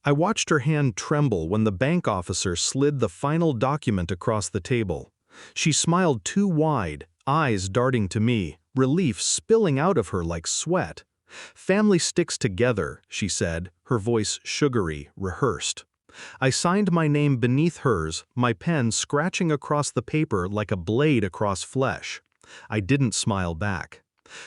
I watched her hand tremble when the bank officer slid the final document across the table. She smiled too wide, eyes darting to me, relief spilling out of her like sweat. "Family sticks together," she said, her voice sugary, rehearsed. I signed my name beneath hers, my pen scratching across the paper like a blade across flesh. I didn't smile back.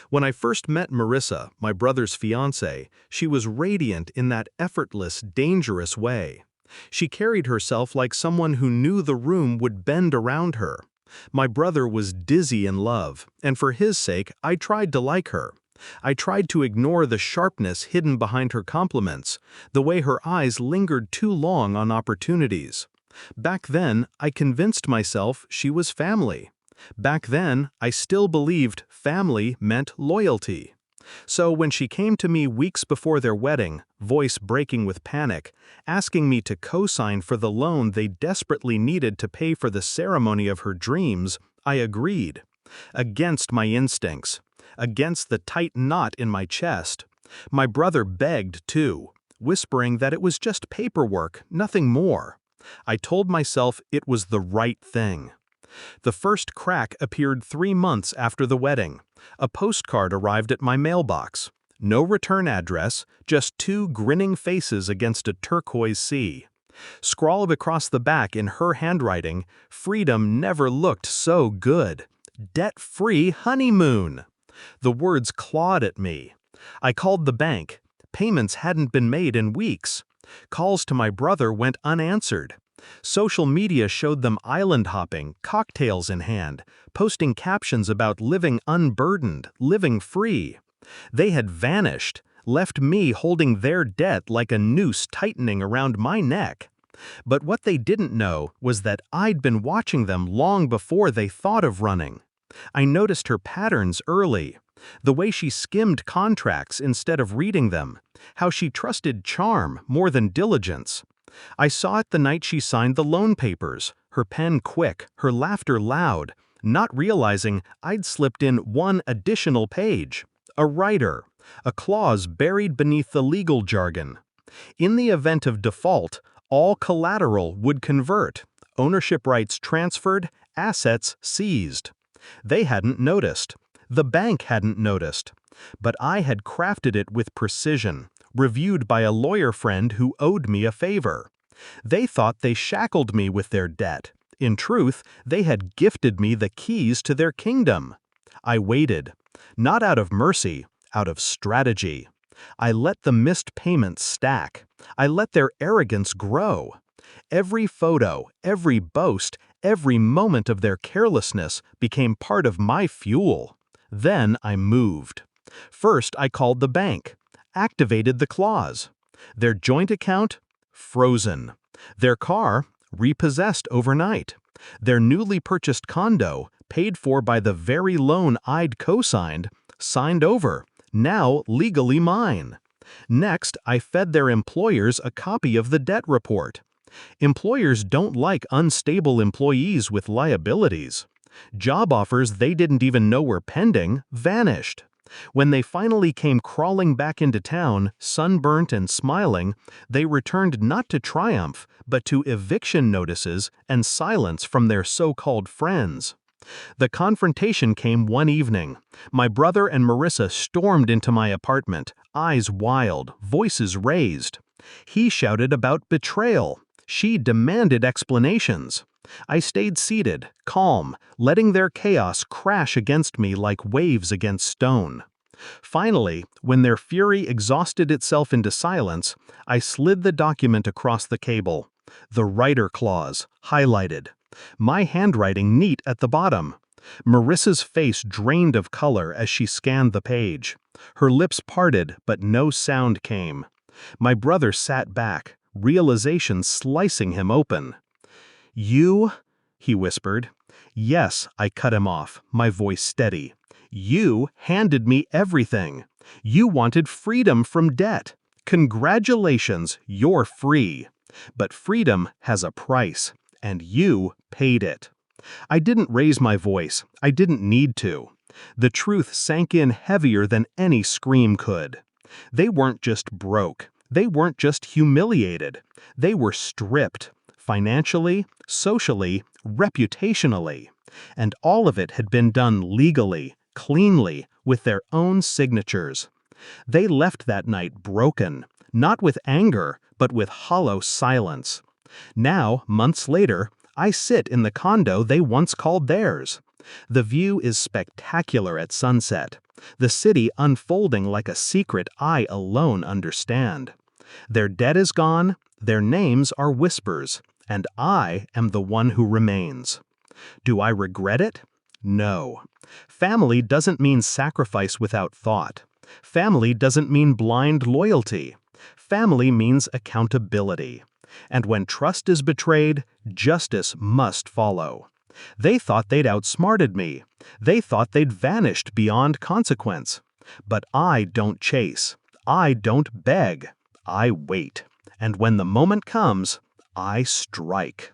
When I first met Marissa, my brother's fiancée, she was radiant in that effortless, dangerous way. She carried herself like someone who knew the room would bend around her. My brother was dizzy in love, and for his sake, I tried to like her. I tried to ignore the sharpness hidden behind her compliments, the way her eyes lingered too long on opportunities. Back then, I convinced myself she was family. Back then, I still believed family meant loyalty. So when she came to me weeks before their wedding, voice breaking with panic, asking me to co-sign for the loan they desperately needed to pay for the ceremony of her dreams, I agreed. Against my instincts. Against the tight knot in my chest. My brother begged, too, whispering that it was just paperwork, nothing more. I told myself it was the right thing. The first crack appeared 3 months after the wedding. A postcard arrived at my mailbox. No return address, just 2 grinning faces against a turquoise sea. Scrawled across the back in her handwriting, "Freedom never looked so good. Debt-free honeymoon." The words clawed at me. I called the bank. Payments hadn't been made in weeks. Calls to my brother went unanswered. Social media showed them island hopping, cocktails in hand, posting captions about living unburdened, living free. They had vanished, left me holding their debt like a noose tightening around my neck. But what they didn't know was that I'd been watching them long before they thought of running. I noticed her patterns early. The way she skimmed contracts instead of reading them. How she trusted charm more than diligence. I saw it the night she signed the loan papers, her pen quick, her laughter loud, not realizing I'd slipped in one additional page. A writer. A clause buried beneath the legal jargon. In the event of default, all collateral would convert. Ownership rights transferred, assets seized. They hadn't noticed. The bank hadn't noticed. But I had crafted it with precision, reviewed by a lawyer friend who owed me a favor. They thought they shackled me with their debt. In truth, they had gifted me the keys to their kingdom. I waited. Not out of mercy, out of strategy. I let the missed payments stack. I let their arrogance grow. Every photo, every boast, every moment of their carelessness became part of my fuel. Then I moved. First, I called the bank, activated the clause. Their joint account? Frozen. Their car? Repossessed overnight. Their newly purchased condo, paid for by the very loan I'd co-signed, signed over, now legally mine. Next, I fed their employers a copy of the debt report. Employers don't like unstable employees with liabilities. Job offers they didn't even know were pending vanished. When they finally came crawling back into town, sunburnt and smiling, they returned not to triumph, but to eviction notices and silence from their so-called friends. The confrontation came one evening. My brother and Marissa stormed into my apartment, eyes wild, voices raised. He shouted about betrayal. She demanded explanations. I stayed seated, calm, letting their chaos crash against me like waves against stone. Finally, when their fury exhausted itself into silence, I slid the document across the cable. The writer clause, highlighted. My handwriting neat at the bottom. Marissa's face drained of color as she scanned the page. Her lips parted, but no sound came. My brother sat back, realization slicing him open. "You?" he whispered. "Yes," I cut him off, my voice steady. "You handed me everything. You wanted freedom from debt. Congratulations, you're free. But freedom has a price, and you paid it." I didn't raise my voice. I didn't need to. The truth sank in heavier than any scream could. They weren't just broke. They weren't just humiliated. They were stripped, financially, socially, reputationally. And all of it had been done legally, cleanly, with their own signatures. They left that night broken, not with anger, but with hollow silence. Now, months later, I sit in the condo they once called theirs. The view is spectacular at sunset, the city unfolding like a secret I alone understand. Their debt is gone, their names are whispers, and I am the one who remains. Do I regret it? No. Family doesn't mean sacrifice without thought. Family doesn't mean blind loyalty. Family means accountability. And when trust is betrayed, justice must follow. They thought they'd outsmarted me. They thought they'd vanished beyond consequence. But I don't chase. I don't beg. I wait. And when the moment comes, I strike.